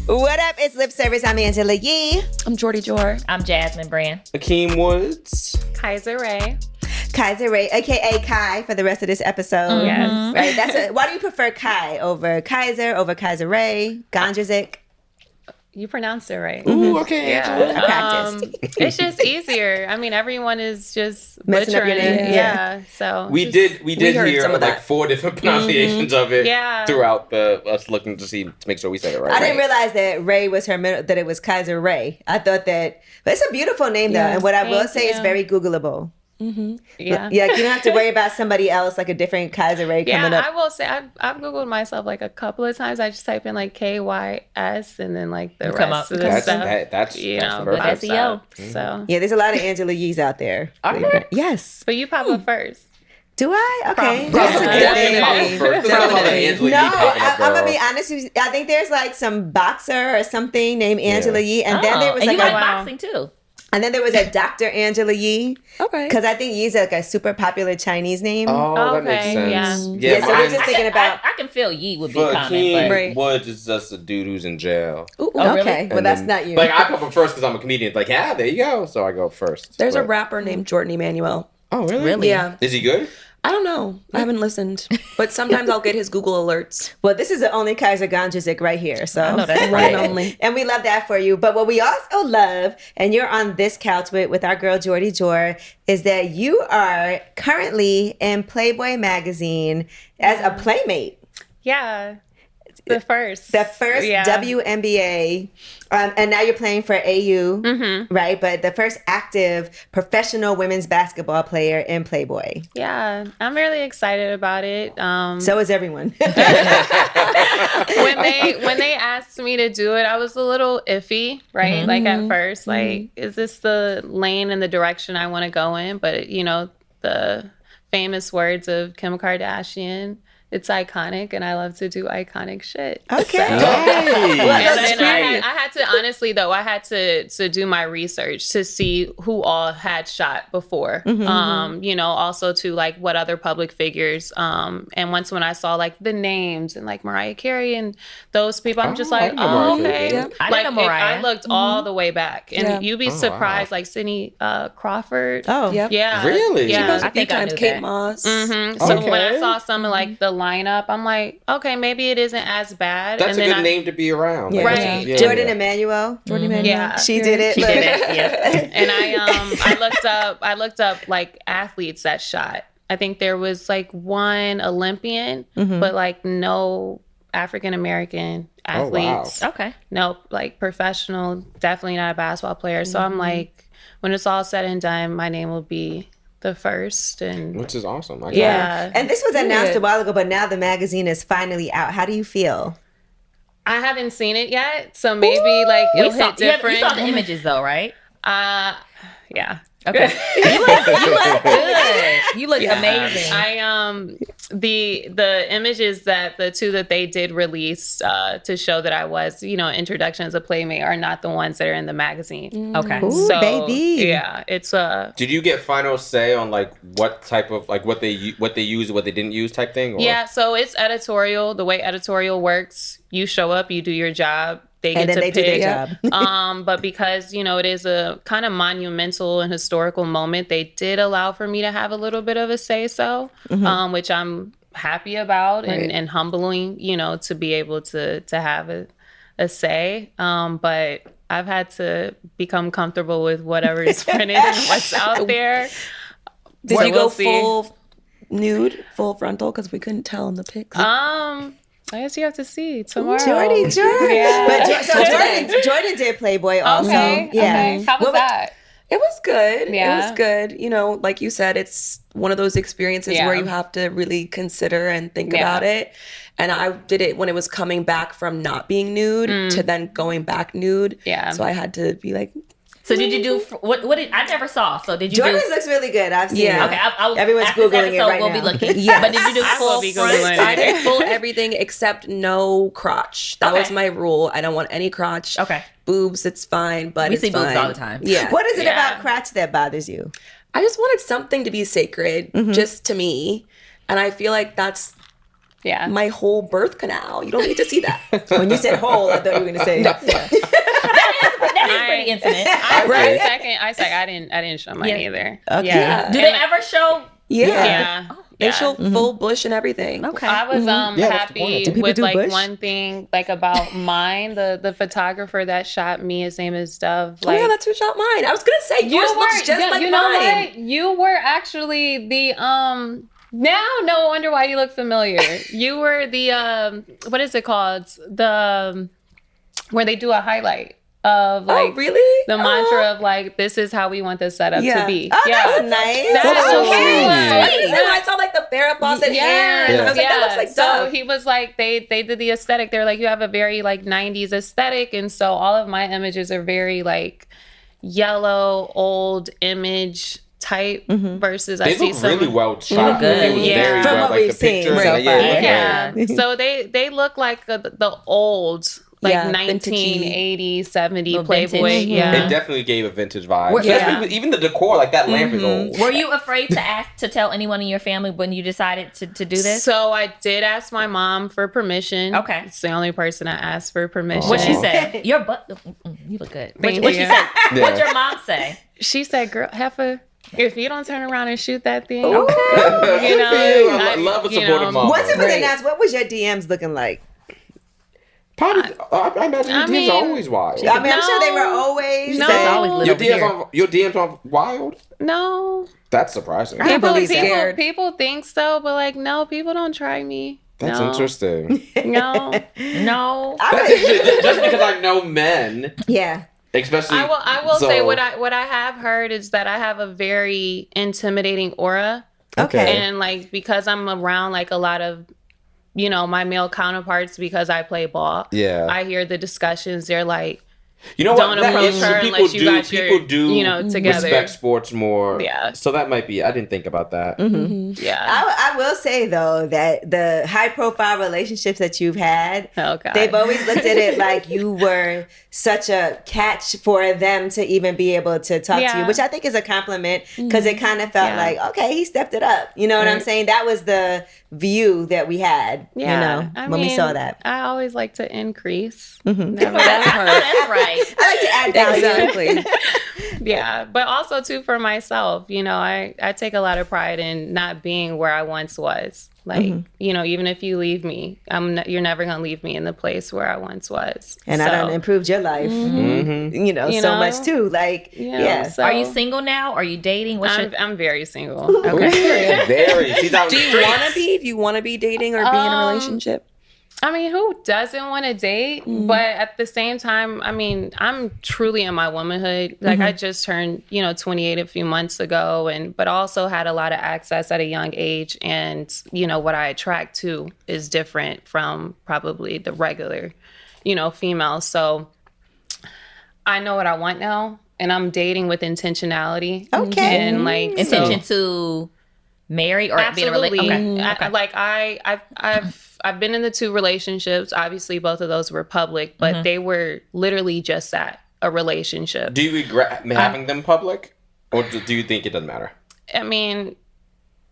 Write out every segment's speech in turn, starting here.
What up? It's Lip Service. I'm Angela Yee. I'm Jordy Jor. I'm Jasmine Brand. Akeem Woods. Kysre. Kysre, aka Kai, for the rest of this episode. Yes. Right. Why do you prefer Kai over Kysre, over Kysre, Gondrezick? You pronounced it right. Ooh, okay. Yeah. I practiced. It's just easier. I mean, everyone is just Messing up butchering your name. it. Yeah. So We did heard hear some of like that. 4 different pronunciations of it throughout us looking to make sure we said it right. I didn't realize that Ray was her middle, that it was Kysre Ray. I thought that, but it's a beautiful name though. And what I will say is very Googleable. Yeah. Yeah, you don't have to worry about somebody else like a different Kysre Ray coming up. I will say I've Googled myself like a couple of times. I just type in like KYS and then like the rest of the stuff. That's perfect. SEO. So Yeah, there's a lot of Angela Yees out there. Are there? Yes. but you pop up first. Do I? Okay. Definitely. No, I'm gonna be honest with you. I think there's like some boxer or something named Angela Yee, and then there was and like you like a, boxing too. and then there was a Dr. Angela Yee. Okay. Because I think Yee's like a super popular Chinese name. Oh, that makes Okay, sense. Yeah, so we're just thinking about. I can feel Yee would be For common, Akeem but Right. Woods is just a dude who's in jail. Ooh, Oh, okay, really? well And that's then- not you. Like I pop up first because I'm a comedian. It's like, yeah, there you go. So I go first. There's a But- rapper named Jordy Manuel. Oh, really? Really? Yeah. Is he good? I don't know. I haven't listened. But sometimes I'll get his Google alerts. Well, this is the only Kysre Gondrezick right here. So I know that's One right. and only. And we love that for you. But what we also love, and you're on this couch with our girl Jordy Jor, is that you are currently in Playboy magazine as a Playmate. Yeah. The first. The first WNBA, and now you're playing for AU, right? But the first active professional women's basketball player in Playboy. Yeah. I'm really excited about it. So is everyone. when they asked me to do it, I was a little iffy, right? Like at first, like, is this the lane and the direction I want to go in? But you know, the famous words of Kim Kardashian, it's iconic, and I love to do iconic shit. Okay. So- Nice. And I had to honestly though, I had to do my research to see who all had shot before. You know, also to like what other public figures. And once when I saw like the names and like Mariah Carey and those people, I'm just I like, know Mariah oh, Carey. okay. Yeah. I Like didn't know Mariah. I looked all the way back, and Yeah. you'd be Oh, surprised. wow. Like Sydney Crawford. Oh, Yep. Yeah. Really? Yeah. She goes I a few think I times. knew Kate that. Moss. So when I Okay. saw some of like the lineup, I'm like, okay, maybe it isn't as bad. That's and a then good name to be around. Yeah. Right. Yeah. Jordan Emmanuel. Jordy Manuel. Yeah. She did it. She did it. Yeah. And I looked up like athletes that shot. I think there was like one Olympian, but like no African American Oh, wow. athletes. Okay. Nope, like professional, definitely not a basketball player. So I'm like, when it's all said and done, my name will be the first. And Which is awesome. I yeah, And this was announced a while ago, but now the magazine is finally out. How do you feel? I haven't seen it yet, so maybe like it'll hit different. You saw the images though, right? Yeah. Okay. you look good. You look amazing. I the images that the two that they did release to show that I was, you know, introduction as a Playmate are not the ones that are in the magazine. Okay. Ooh, So baby. yeah, it's Did you get final say on like what type of like what they used, what they didn't use type thing? Or? yeah. So it's editorial. The way editorial works, you show up, you do your job. They And get then to they pick. do their job. But because, you know, it is a kind of monumental and historical moment, they did allow for me to have a little bit of a say-so, which I'm happy about and humbling, you know, to be able to have a say. But I've had to become comfortable with whatever is printed and what's out there. Did So you go we'll see. full nude, full frontal? Because we couldn't tell in the pics. I guess you have to see tomorrow. Jordy Jor. Yeah. But Jordan did Playboy also. Okay. Yeah. Okay. How was What- that? It was good. Yeah. It was good. You know, like you said, it's one of those experiences Yeah. where you have to really consider and think Yeah. about it. And I did it when it was coming back from not being nude to then going back nude. Yeah. So I had to be like, So did you do what did I never saw? So did you Jordan's do? looks really good. I've seen Yeah. it. Okay, I'll Everyone's after this Googling it episode, right we'll now. be looking. Yes. But did you do I will full be front? Googling. I did full everything except no crotch. That Okay. was my rule. I don't want any crotch. Okay. Boobs, it's fine, but We it's see boobs fine. all the time. Yeah. What is it Yeah. about crotch that bothers you? I just wanted something to be sacred just to me. And I feel like that's Yeah. my whole birth canal. You don't need to see that. When you said whole, I thought you were going to say. That is pretty intimate. I didn't show mine either. Okay. Yeah. Do they ever show? Yeah. They show full bush and everything. Okay. I was that's the happy point. Do people with do like bush? one thing like about mine, the photographer that shot me, his name is Dove. Oh Like, yeah, that's who shot mine. I was gonna say yours looks just like you know mine. what? You were actually the now no wonder why you look familiar. You were the what is it called? The where they do a highlight of like Oh really? the mantra of like, this is how we want the setup to be. Oh, that's nice. That's so okay. Sweet. And I saw like the Farrah Fawcett hair, and I was like, that looks like so Dove. he was like, they did the aesthetic. They're like, you have a very like 90s aesthetic, and so all of my images are very like yellow old image type versus They I see look some really well shot. good. It was Yeah. very From well, what like we've the seen pictures. so and, far. yeah. So they look like the old like Yeah, 1980, 70 Little Playboy. vintage. Yeah. It definitely gave a vintage vibe. Yeah. Especially even the decor, like that lamp is old. Were you afraid to tell anyone in your family when you decided to do this? So I did ask my mom for permission. Okay. It's the only person I asked for permission. What she said? Your butt. You look good. What Thank she you. said? Yeah. What'd your mom say? She said, "Girl, Heifer, if you don't turn around and shoot that thing, Okay. you know, I love a you supportive know, mom. Once it was Right. announced, what was your DMs looking like? Probably, I imagine your I DMs mean, are always wild. I mean, I'm sure they were No. always. No. That's always lit Your over here. DMs are wild? No, That's surprising. I believe that. people think so, but like, no, people don't try me. That's No. interesting. No, No. Just because I know men, Yeah. especially. I will so- say what I have heard is that I have a very intimidating aura, Okay. and like because I'm around like a lot of, you know, my male counterparts because I play ball. Yeah. I hear the discussions. They're like, You know don't what? That approach is- her people unless you do, got your, people do you know, together. respect sports more. Yeah. So that might be. I didn't think about that. Yeah. I will say though that the high profile relationships that you've had, Oh, God. they've always looked at it like you were such a catch for them to even be able to talk to you, Yeah. which I think is a compliment because it kind of felt Yeah. like, okay, he stepped it up. You know what I'm saying? That was the view that we had, you know, I when we mean, saw that. I always like to increase. That hurt. That's right. I like to add value. Exactly. Yeah, but also too for myself, you know, I take a lot of pride in not being where I once was. Like, you know, even if you leave me, you're never gonna leave me in the place where I once was. And I done improved your life, you know, You so know? much too. Like, You know, yeah. so Are you single now? Are you dating? What's your... I'm very single. Okay. Very. She's out in Do the you streets. want to be? Do you want to be dating or be in a relationship? I mean, who doesn't want to date? But at the same time, I mean, I'm truly in my womanhood. Like I just turned, 28 a few months ago, but also had a lot of access at a young age. And, what I attract to is different from probably the regular, female. So I know what I want now, and I'm dating with intentionality. Okay. And like intention to marry or be in a absolutely. relationship? Okay. I've been in the 2 relationships. Obviously, both of those were public, but they were literally just that, a relationship. Do you regret having them public, or do you think it doesn't matter? I mean,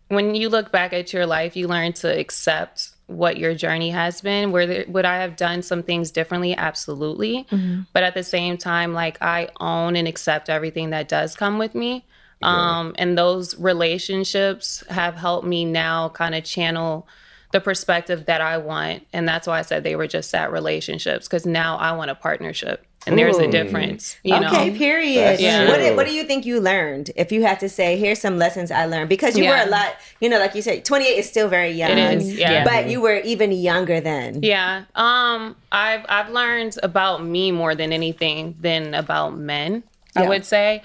when you look back at your life, you learn to accept what your journey has been. Would I have done some things differently? Absolutely. But at the same time, like I own and accept everything that does come with me. And those relationships have helped me now kind of channel the perspective that I want. And that's why I said they were just that relationships, because now I want a partnership. And there's a difference, you know? Okay, period. That's true. What do you think you learned? If you had to say, here's some lessons I learned, because you were a lot, like you said, 28 is still very young. It is, yeah. But you were even younger then. Yeah. I've learned about me more than anything than about men, I would say.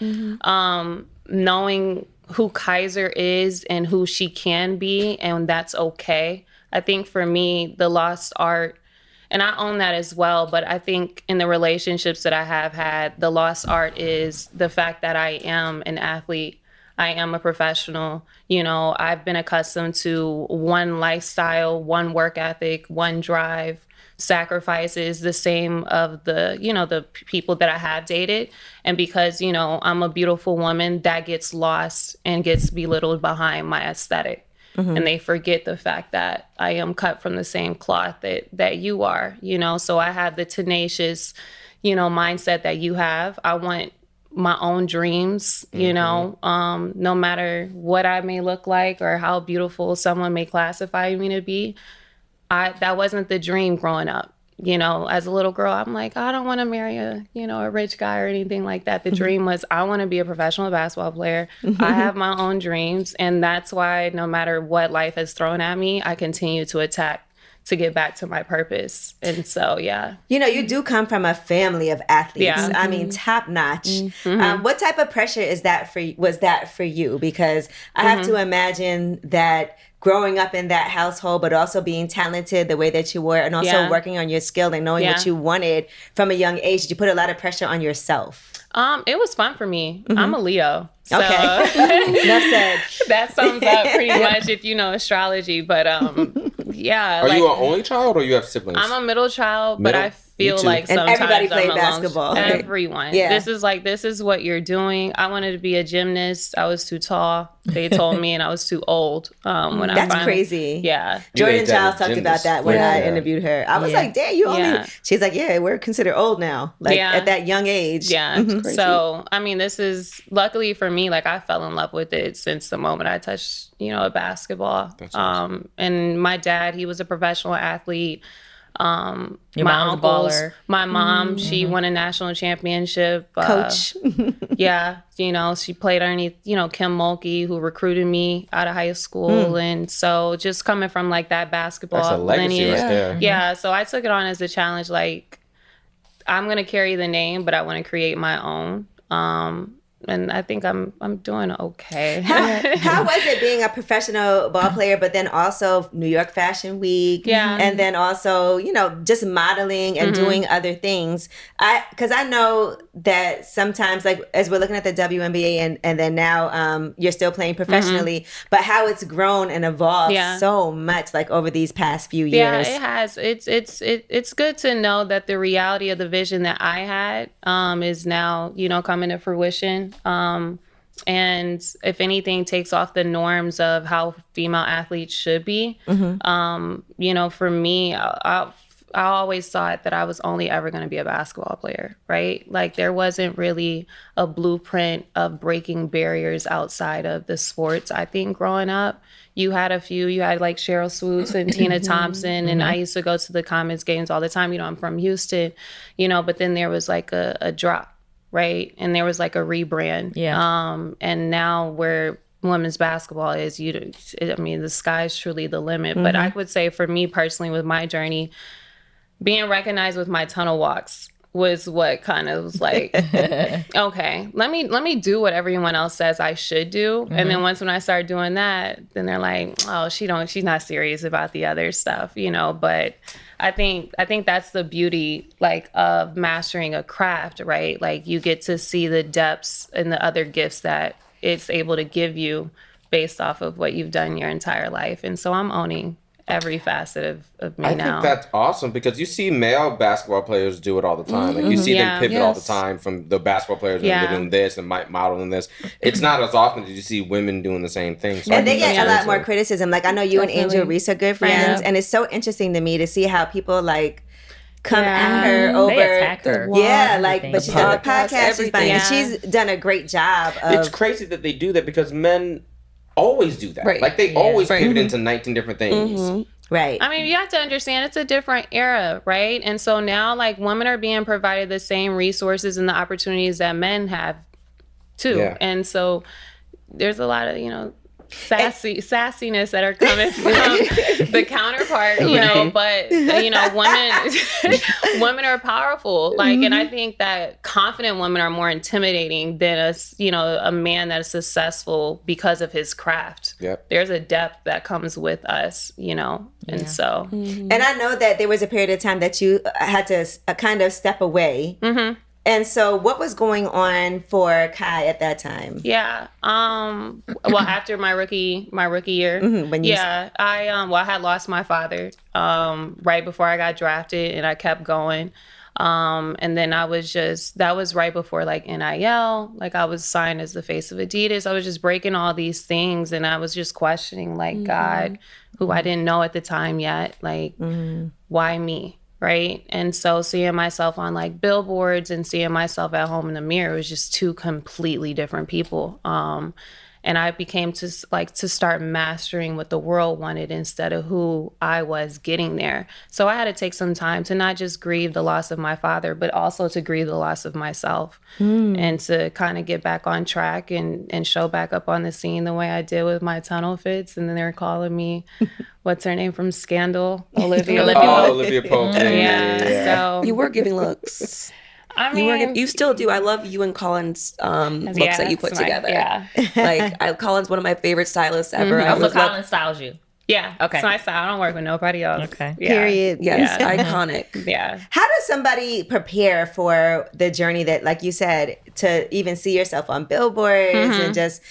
Knowing who Kysre is and who she can be, and that's okay. I think for me, the lost art, and I own that as well, but I think in the relationships that I have had, the lost art is the fact that I am an athlete. I am a professional. I've been accustomed to one lifestyle, one work ethic, one drive, sacrifices, the same of the people that I have dated. And because, I'm a beautiful woman, that gets lost and gets belittled behind my aesthetic. and they forget the fact that I am cut from the same cloth that you are, you know. So I have the tenacious, you know, mindset that you have. I want my own dreams, you know, no matter what I may look like or how beautiful someone may classify me to be. That wasn't the dream growing up. You know, as a little girl, I'm like, I don't want to marry a rich guy or anything like that. The dream was, I want to be a professional basketball player. I have my own dreams. And that's why no matter what life has thrown at me, I continue to attack to get back to my purpose. And so, yeah. You know, you do come from a family of athletes. Yeah. I mean, top notch. What type of pressure was that for you? Because I have to imagine that growing up in that household, but also being talented the way that you were, and also working on your skill and knowing what you wanted from a young age, did you put a lot of pressure on yourself? It was fun for me. I'm a Leo. So Okay. Enough said. that sums up pretty much if you know astrology. But yeah. Are you an only child or you have siblings? I'm a middle child, but Middle? I feel like And sometimes everybody played I'm basketball. alone. Right? Everyone. Yeah. This is what you're doing. I wanted to be a gymnast. I was too tall. They told me, and I was too old. When That's crazy. Yeah. Jordan ain't that Giles a talked about gymnast. that when I Yeah. interviewed her. I was like, damn, you only... Yeah. She's like, yeah, we're considered old now. Like, at that young age. Yeah. So, I mean, this is, luckily for me, like, I fell in love with it since the moment I touched, you know, a basketball. That's awesome. And my dad, he was a professional athlete. Your My mom's a uncles, baller. my mom, she won a national championship. Coach. Yeah, you know, she played underneath, you know, Kim Mulkey, who recruited me out of high school. And so just coming from like that basketball That's a legacy lineage. right there. Yeah, so I took it on as a challenge. Like, I'm going to carry the name, but I want to create my own. And I think I'm doing okay. How was it being a professional ball player, but then also New York Fashion Week? Yeah. And then also, you know, just modeling and doing other things. Because I know that sometimes, like, as we're looking at the WNBA and then now you're still playing professionally, but how it's grown and evolved so much, like, over these past few years. Yeah, it has. It's good to know that the reality of the vision that I had is now, you know, coming to fruition. And if anything takes off the norms of how female athletes should be, you know, for me, I always thought that I was only ever going to be a basketball player, right? Like, there wasn't really a blueprint of breaking barriers outside of the sports. I think growing up, you had like Cheryl Swoops and Tina Thompson, and I used to go to the Comets games all the time. You know, I'm from Houston, you know, but then there was like a drop. Right. And there was like a rebrand. Yeah. And now where women's basketball is, I mean, the sky's truly the limit. But I would say for me personally, with my journey, being recognized with my tunnel walks was what kind of was like, okay, let me do what everyone else says I should do. And then when I start doing that, then they're like, oh, she's not serious about the other stuff, you know. But I think that's the beauty, like, of mastering a craft, right? Like, you get to see the depths and the other gifts that it's able to give you based off of what you've done your entire life. And so I'm owning every facet of me now. I think that's awesome because you see male basketball players do it all the time. Like, you see them pivot all the time from the basketball players that are doing this and modeling this. It's not as often as you see women doing the same thing. So And they get a lot more criticism. Like, I know you and Angela Yee are good friends, and it's so interesting to me to see how people, like, come at her over... They attack her. Yeah, like, but she's on the podcast, podcast, she's funny. And she's done a great job of... It's crazy that they do that because men always do that. Right. Like, they always pivot into 19 different things. Right. I mean, you have to understand it's a different era, right? And so now, like, women are being provided the same resources and the opportunities that men have too. Yeah. And so there's a lot of, you know, sassiness that are coming from the counterpart, you know, but, you know, women are powerful. Like, and I think that confident women are more intimidating than a man that is successful because of his craft. Yep. There's a depth that comes with us, you know, and so. And I know that there was a period of time that you had to kind of step away. And so what was going on for Kai at that time? Yeah. Well, after my rookie year, I had lost my father right before I got drafted, and I kept going. And then that was right before like NIL, like I was signed as the face of Adidas. I was just breaking all these things, and I was just questioning like God, who I didn't know at the time yet, like why me? Right. And so seeing myself on like billboards and seeing myself at home in the mirror was just two completely different people. And I became to start mastering what the world wanted instead of who I was getting there. So I had to take some time to not just grieve the loss of my father, but also to grieve the loss of myself and to kind of get back on track and show back up on the scene the way I did with my tunnel fits. And then they're calling me, what's her name from Scandal? Olivia Pope. Yeah. So you were giving looks. I mean, you still do. I love you and Colin's looks that you put together. Yeah. Like, Colin's one of my favorite stylists ever. Also, Colin styles you. Yeah. Okay. It's my style. I don't work with nobody else. Okay. Yeah. Period. Yes. Iconic. Yeah. How does somebody prepare for the journey that, like you said, to even see yourself on billboards and just,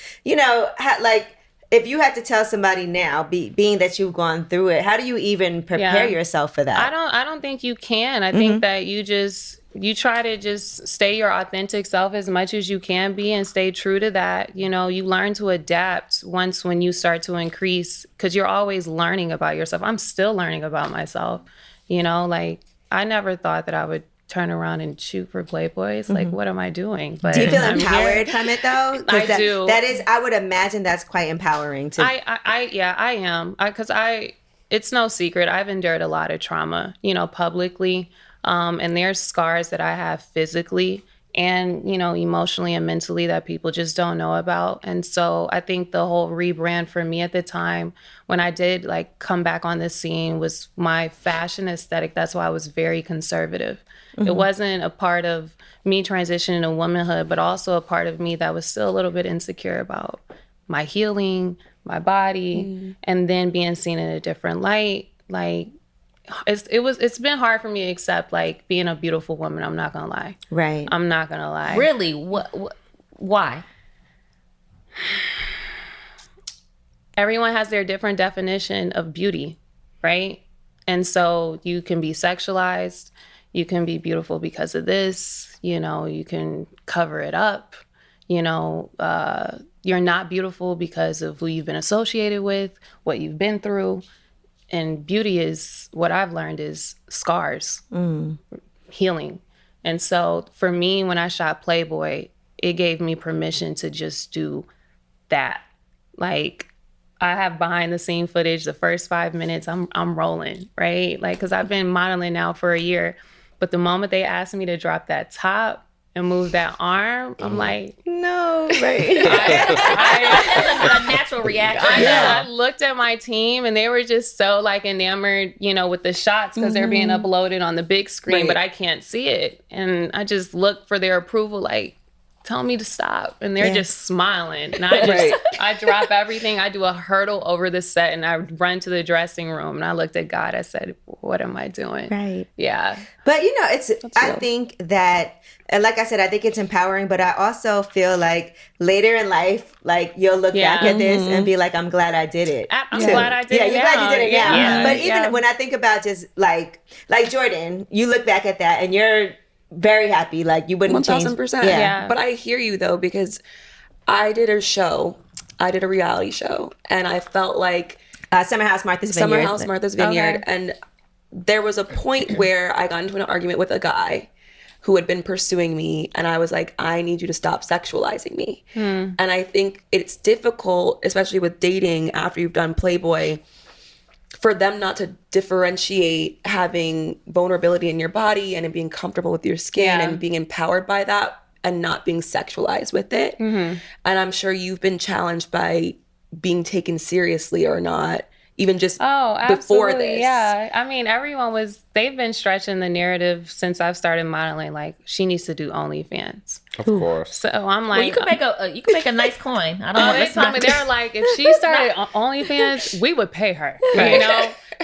if you had to tell somebody now, being that you've gone through it, how do you even prepare yourself for that? I don't think you can. I think that you try to just stay your authentic self as much as you can be and stay true to that. You know, you learn to adapt when you start to increase, because you're always learning about yourself. I'm still learning about myself. You know, like I never thought that I would turn around and shoot for Playboy. It's like, what am I doing? But do you feel empowered from it though? I do. That is, I would imagine that's quite empowering to. I am. Because it's no secret. I've endured a lot of trauma, publicly. And there's scars that I have physically and, emotionally and mentally that people just don't know about. And so I think the whole rebrand for me at the time when I did like come back on the scene was my fashion aesthetic. That's why I was very conservative. It wasn't a part of me transitioning to womanhood, but also a part of me that was still a little bit insecure about my healing, my body, and then being seen in a different light. Like, it's been hard for me to accept like being a beautiful woman. I'm not gonna lie. Right. I'm not gonna lie. Really? Why? Everyone has their different definition of beauty, right? And so you can be sexualized. You can be beautiful because of this. You can cover it up. You're not beautiful because of who you've been associated with, what you've been through. And beauty is, what I've learned is scars, healing. And so for me, when I shot Playboy, it gave me permission to just do that. Like, I have behind the scene footage, the first 5 minutes, I'm rolling, right? Like, because I've been modeling now for a year. But the moment they asked me to drop that top and move that arm, I'm like, no, right. That's a natural reaction. I looked at my team and they were just so like enamored, with the shots because they're being uploaded on the big screen, but I can't see it. And I just look for their approval, like, tell me to stop. And they're just smiling. And I drop everything. I do a hurdle over the set and I run to the dressing room. And I looked at God. I said, what am I doing? Right. Yeah. But, I think that, like I said, I think it's empowering, but I also feel like later in life, like you'll look back at this and be like, I'm glad I did it. I'm glad I did it. Yeah, you're glad you did it now. Yeah. But even when I think about just like Jordan, you look back at that and you're very happy. Like you wouldn't 1000%. Yeah. But I hear you though, because I did a reality show, and I felt like Summer House Martha's Vineyard. Okay. And there was a point where I got into an argument with a guy who had been pursuing me, and I was like, I need you to stop sexualizing me. And I think it's difficult, especially with dating after you've done Playboy, for them not to differentiate having vulnerability in your body and being comfortable with your skin and being empowered by that and not being sexualized with it. And I'm sure you've been challenged by being taken seriously or not, even just before this. Yeah. I mean, they've been stretching the narrative since I've started modeling. Like, she needs to do OnlyFans. Of course. So I'm like, well, you could make a nice coin. I don't want they told me, they were like, if she started OnlyFans, we would pay her,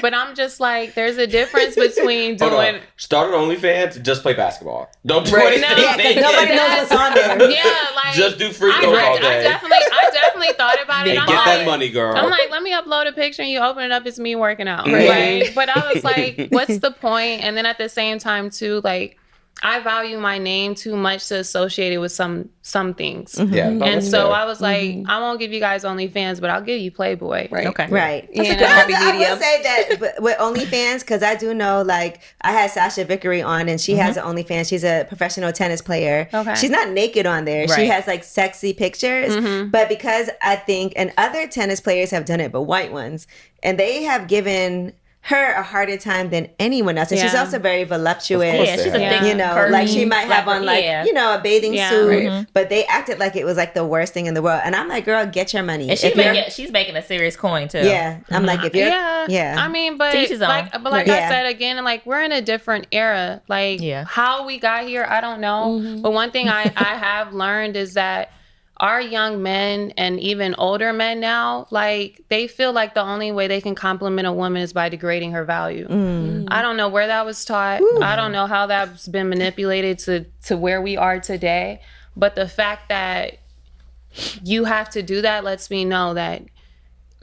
But I'm just like, there's a difference between doing. Started OnlyFans, just play basketball. Don't do anything. Because nobody knows what's on there. Yeah, like just do free throws all day. I definitely thought about it. And get that money, girl. I'm like, let me upload a picture and you open it up, it's me working out. Right. But I was like, what's the point? And then at the same time too, like, I value my name too much to associate it with some things. Yeah, And so I was like, I won't give you guys OnlyFans, but I'll give you Playboy. Right. Okay. Right. That's a good happy I medium. will say that with OnlyFans, because I do know, like, I had Sasha Vickery on, and she has an OnlyFans. She's a professional tennis player. Okay. She's not naked on there. She Right. has, like, sexy pictures. But because I think, and other tennis players have done it, but white ones, and they have given her a harder time than anyone else. And she's Yeah. also very voluptuous. Yeah, she's a thick, You know, curvy, like she might have on like, you know, a bathing suit, but they acted like it was like the worst thing in the world. And I'm like, girl, get your money. And she's making a serious coin too. Yeah. I'm like, if you're, I mean, but Teach his like, own. I said again, like we're in a different era. Like how we got here, I don't know. But one thing I have learned is that our young men and even older men now, like they feel like the only way they can compliment a woman is by degrading her value. I don't know where that was taught. I don't know how that's been manipulated to where we are today. But the fact that you have to do that lets me know that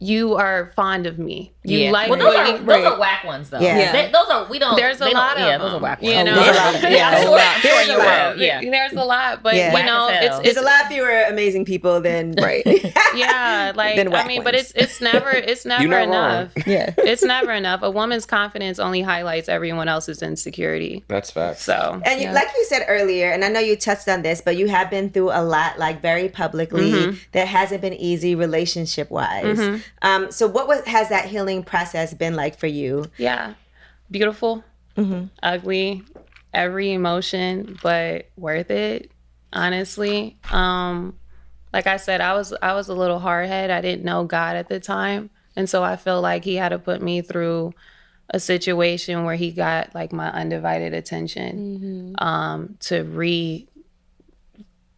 you are fond of me. You like those are whack ones though. Yeah. Those are, we don't. There's a lot of them. those are whack ones. You know? There's a lot of them. I'm sure you will. There's a lot, but Yeah. you know, Whack as there's a lot fewer amazing people than yeah, like Than I whack mean, ones. but it's never You're not enough. wrong. Yeah. It's never enough. A woman's confidence only highlights everyone else's insecurity. That's facts. So And you, like you said earlier, and I know you touched on this, but you have been through a lot, like very publicly, that hasn't been easy relationship wise. So what has that healing process been like for you? yeah, beautiful, ugly, every emotion, but worth it. Honestly, like I said, I was a little hardhead. I didn't know God at the time, and so I feel like He had to put me through a situation where He got like my undivided attention, to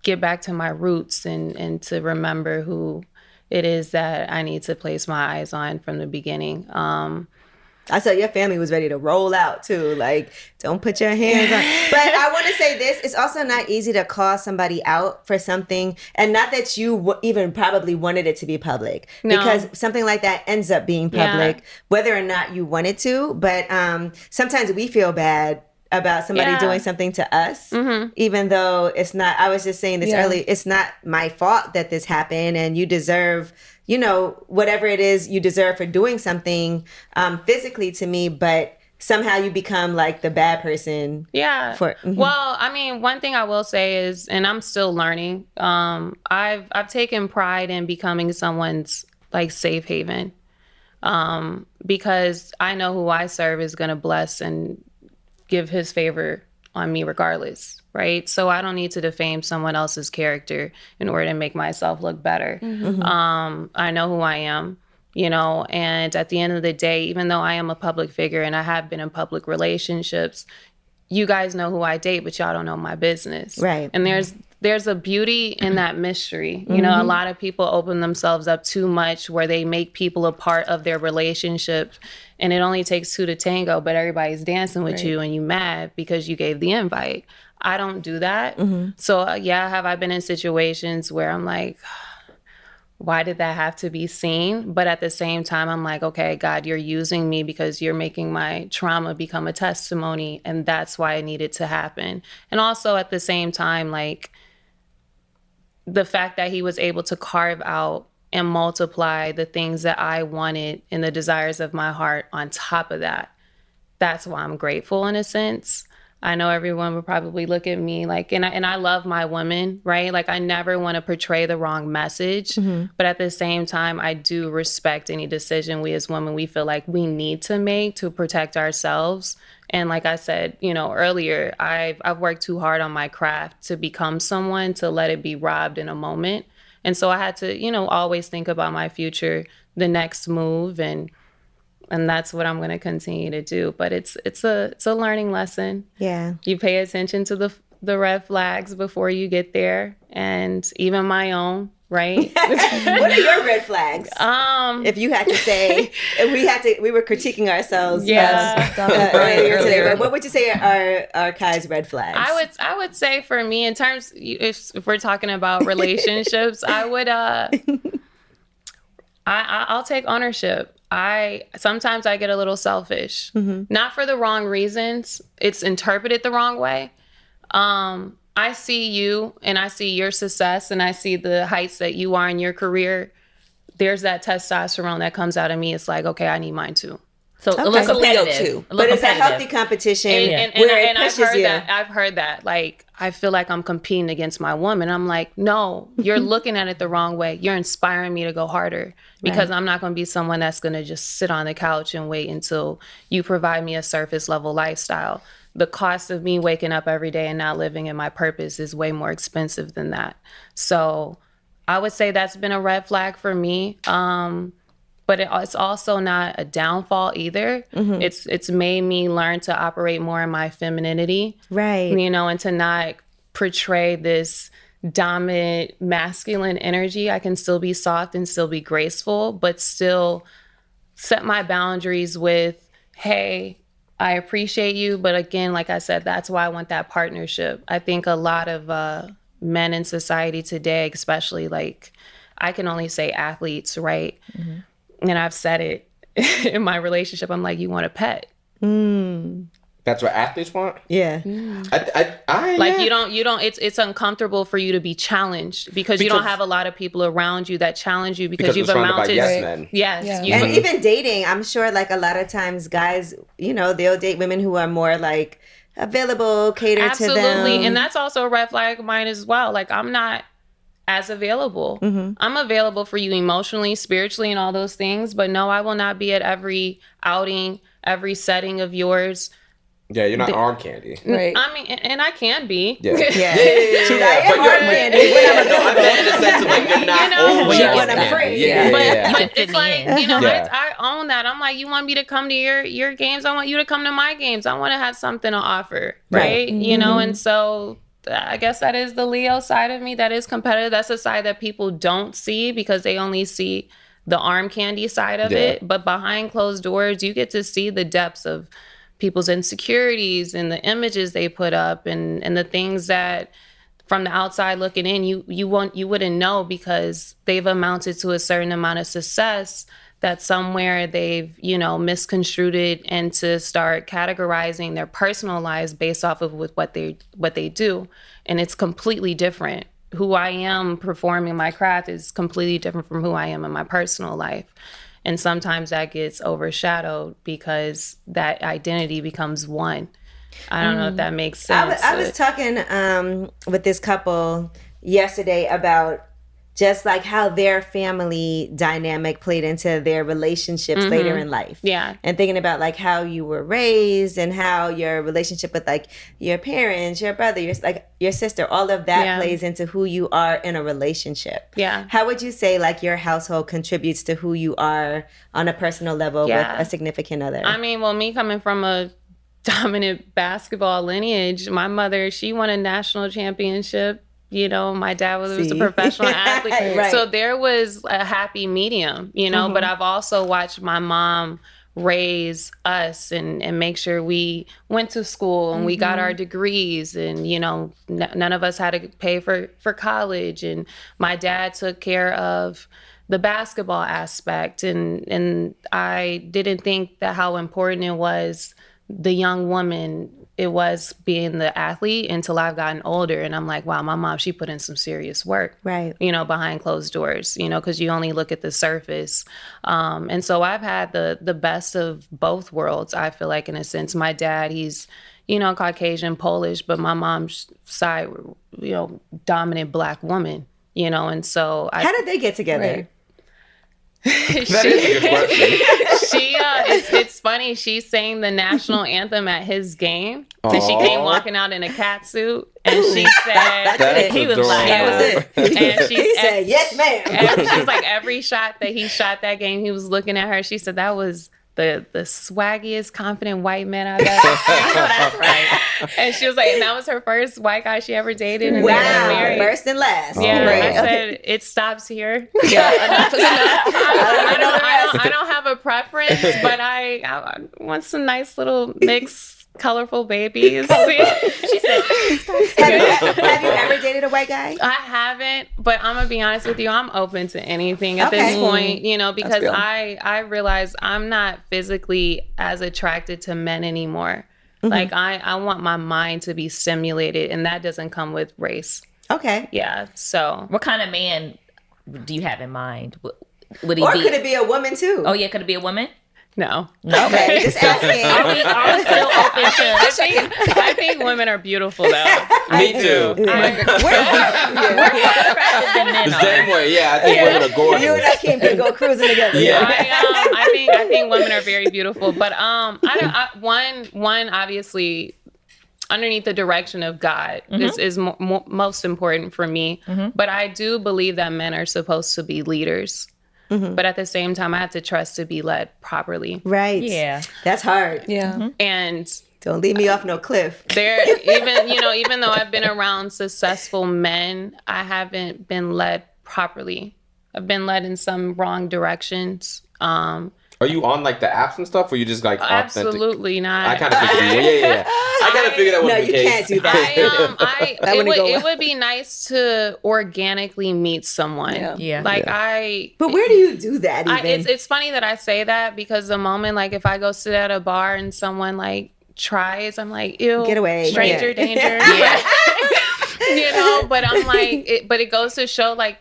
get back to my roots and to remember who it is that I need to place my eyes on from the beginning. I saw your family was ready to roll out too. Like, don't put your hands on. But I want to say this: it's also not easy to call somebody out for something, and not that you even probably wanted it to be public, because something like that ends up being public, whether or not you wanted to. But sometimes we feel bad about somebody doing something to us, even though it's not. I was just saying this earlier. It's not my fault that this happened, and you deserve, you know, whatever it is you deserve for doing something physically to me. But somehow you become like the bad person. Yeah. Well, I mean, one thing I will say is, and I'm still learning. I've taken pride in becoming someone's like safe haven, because I know who I serve is going to bless and give His favor on me regardless, right? So I don't need to defame someone else's character in order to make myself look better. I know who I am, you know, and at the end of the day, even though I am a public figure and I have been in public relationships, you guys know who I date, but y'all don't know my business. Right. And there's a beauty in that mystery. You know, a lot of people open themselves up too much where they make people a part of their relationship, and it only takes two to tango, but everybody's dancing with you and you mad because you gave the invite. I don't do that. So have I been in situations where I'm like, why did that have to be seen? But at the same time, I'm like, okay, God, you're using me because you're making my trauma become a testimony, and that's why it needed to happen. And also at the same time, like, the fact that He was able to carve out and multiply the things that I wanted and the desires of my heart on top of that, that's why I'm grateful in a sense. I know everyone would probably look at me like, and I love my women, right? Like, I never want to portray the wrong message, but at the same time, I do respect any decision we as women, we feel like we need to make to protect ourselves. And like I said, you know, earlier, I've worked too hard on my craft to become someone to let it be robbed in a moment. And so I had to, you know, always think about my future, the next move, and that's what I'm going to continue to do. But it's a learning lesson. Yeah. You pay attention to the red flags before you get there, and even my own, right? What are your red flags? If you had to say, we were critiquing ourselves earlier today, but what would you say are Kai's red flags? I would say for me, in terms, if we're talking about relationships, I would I'll take ownership. Sometimes I get a little selfish, not for the wrong reasons. It's interpreted the wrong way, I see you and I see your success and I see the heights that you are in your career. There's that testosterone that comes out of me. It's like, okay, I need mine too. So a little competitive too. But it's a healthy competition. And I've heard that. Like, I feel like I'm competing against my woman. I'm like, no, you're looking at it the wrong way. You're inspiring me to go harder because I'm not going to be someone that's going to just sit on the couch and wait until you provide me a surface level lifestyle. The cost of me waking up every day and not living in my purpose is way more expensive than that. So I would say that's been a red flag for me. But it's also not a downfall either. Mm-hmm. It's made me learn to operate more in my femininity. Right. You know, and to not portray this dominant masculine energy. I can still be soft and still be graceful, but still set my boundaries with, hey, I appreciate you. But again, like I said, that's why I want that partnership. I think a lot of men in society today, especially, like, I can only say athletes, right? Mm-hmm. And I've said it in my relationship. I'm like, you want a pet. That's what athletes want? Yeah. You don't, it's uncomfortable for you to be challenged because you don't have a lot of people around you that challenge you because you've amounted. Yes men. Yes. Yeah. And even dating, I'm sure like a lot of times guys, you know, they'll date women who are more like available, cater to them. Absolutely. And that's also a red flag of mine as well. Like, I'm not as available. Mm-hmm. I'm available for you emotionally, spiritually, and all those things. But no, I will not be at every outing, every setting of yours. Yeah, you're not arm candy. Right. I mean, and I can be. Yeah. Yeah. But you're candy. I meant in the sense of like you're not always when I'm free. But it's like, you know, I own that. I'm like, you want me to come to your games? I want you to come to my games. I want to have something to offer. Right. Mm-hmm. You know, and so I guess that is the Leo side of me that is competitive. That's a side that people don't see because they only see the arm candy side of it. But behind closed doors, you get to see the depths of people's insecurities and the images they put up and the things that from the outside looking in, you wouldn't know because they've amounted to a certain amount of success that somewhere they've, you know, misconstrued it and to start categorizing their personal lives based off of what they do. And it's completely different. Who I am performing my craft is completely different from who I am in my personal life. And sometimes that gets overshadowed because that identity becomes one. I don't know if that makes sense. I was talking with this couple yesterday about just like how their family dynamic played into their relationships later in life. Yeah. And thinking about like how you were raised and how your relationship with like your parents, your brother, your sister, all of that plays into who you are in a relationship. Yeah. How would you say like your household contributes to who you are on a personal level with a significant other? I mean, well, me coming from a dominant basketball lineage, my mother, she won a national championship. You know, my dad was a professional athlete. Right. So there was a happy medium, you know, but I've also watched my mom raise us and make sure we went to school and we got our degrees and, you know, none of us had to pay for college. And my dad took care of the basketball aspect. And I didn't think that how important it was the young woman it was being the athlete until I've gotten older. And I'm like, wow, my mom, she put in some serious work, right? You know, behind closed doors, you know, because you only look at the surface. And so I've had the best of both worlds, I feel like, in a sense. My dad, he's, you know, Caucasian, Polish, but my mom's side, you know, dominant Black woman, you know, and so how did they get together? Right. That is a good question. It's funny. She sang the national anthem at his game. So she came walking out in a cat suit, and she said, he was like, that was it. And she said, yes, ma'am. She was like, every shot that he shot that game, he was looking at her. She said that was the swaggiest, confident white man I've ever seen. That's right. And she was like, and that was her first white guy she ever dated. And wow, first and last. Yeah, I said it stops here. Yeah, I don't have a preference, but I want some nice little mixed, colorful babies. She said, have you ever dated a white guy? I haven't, but I'm gonna be honest with you, I'm open to anything at this point, you know, because I realize I'm not physically as attracted to men anymore. Like I want my mind to be stimulated, and that doesn't come with race. Okay. Yeah. So What kind of man do you have in mind? Would he Or be? could it be a woman too? Oh yeah, could it be a woman? no. Okay, just asking. Are we still open to? I think women are beautiful though. Me too. The same way, yeah. I think women are gorgeous. You and Akeem can go cruising together. Yeah. I think women are very beautiful, but one obviously underneath the direction of God is most important for me. But I do believe that men are supposed to be leaders. But at the same time, I have to trust to be led properly. Right. Yeah. That's hard. Yeah. And Don't leave me off no cliff. there, even though I've been around successful men, I haven't been led properly. I've been led in some wrong directions. Are you on like the apps and stuff, or you just like authentic? Absolutely not. I kind of figured. Yeah. I kind of figured that was No, the you case. can't do that. It would be nice to organically meet someone. Yeah. Like But where do you do that even? it's funny that I say that, because the moment, like, if I go sit at a bar and someone like tries, I'm like, ew, Get away. stranger danger. But I'm like, but it goes to show, like,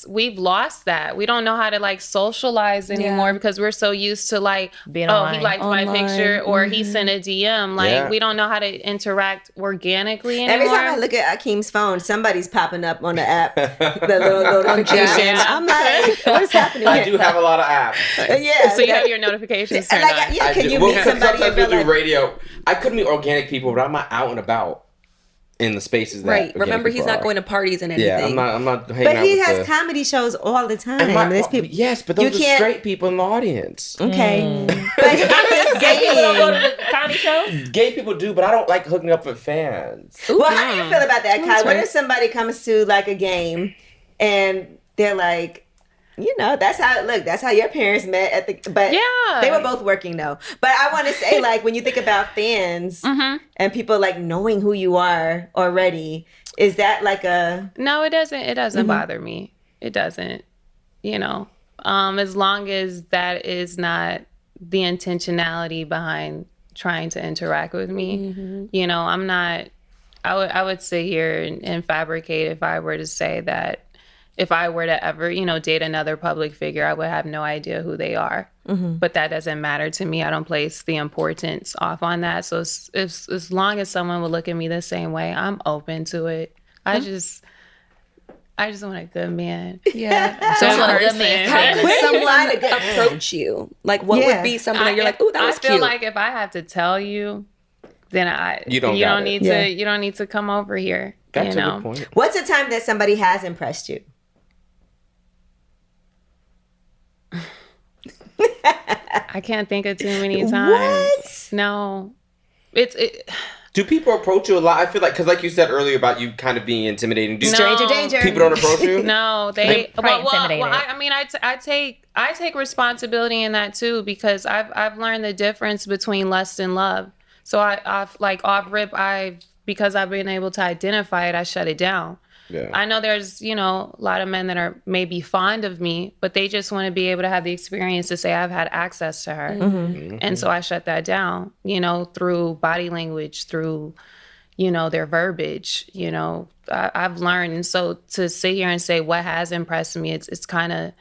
we've lost that. We don't know how to like socialize anymore because we're so used to like, being he online. liked my picture or he sent a DM. Like, we don't know how to interact organically anymore. Every time I look at Akeem's phone, somebody's popping up on the app, the little notifications. Yeah. I'm like, what's happening? I do have a lot of apps. Yeah. So you have your notifications turned like, on. yeah, can you Well, meet somebody sometimes in we'll real do life? radio. I couldn't meet organic people, but I'm not out and about in the spaces that Right. organic Remember, he's people not are. going to parties and anything. Yeah, I'm not hanging But out he with has comedy shows all the time. There's people. Yes, but You those are can't- straight people in the audience. Okay. But I'm just Gay people don't go to saying. the comedy shows? Gay people do, but I don't like hooking up with fans. Well, how do you feel about that, Kai? What if somebody comes to like a game and they're like, that's how your parents met at the, but Yeah. they were both working though. But I want to say, like, when you think about fans and people like knowing who you are already, is that like a... No, it doesn't. It doesn't bother me. It doesn't. As long as that is not the intentionality behind trying to interact with me. I'm not. I would sit here and fabricate if I were to say that if I were to ever, date another public figure, I would have no idea who they are. But that doesn't matter to me. I don't place the importance off on that. So as long as someone would look at me the same way, I'm open to it. I just want a good man. Yeah. So it's what a good man. Would someone a good man? approach you? Like, what would be something that you're like, oh, that was I feel cute? like if I have to tell you, then You don't need to you don't need to come over here. That's a good point. What's a time that somebody has impressed you? I can't think of too many times. What? No. Do people approach you a lot? I feel like, because like you said earlier about you kind of being intimidating. Do Stranger danger. people don't approach you? No, They're probably intimidated. I take responsibility in that too, because I've learned the difference between lust and love. So I've like off rip, because I've been able to identify it, I shut it down. Yeah. I know there's, a lot of men that are maybe fond of me, but they just want to be able to have the experience to say I've had access to her. And so I shut that down, through body language, through, their verbiage, I've learned. And so to sit here and say what has impressed me, it's kind of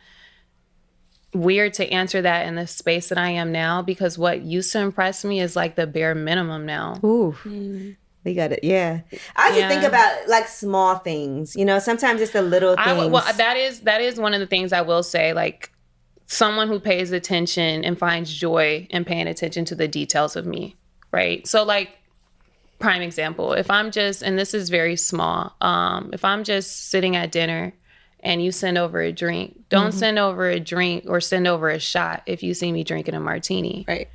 weird to answer that in the space that I am now, because what used to impress me is like the bare minimum now. Ooh. We got it. Yeah. I just think about like small things, sometimes it's the little things. That is one of the things I will say, like someone who pays attention and finds joy in paying attention to the details of me. Right. So like prime example, if I'm just, and this is very small, if I'm just sitting at dinner and you send over a drink, don't send over a drink or send over a shot if you see me drinking a martini. Right.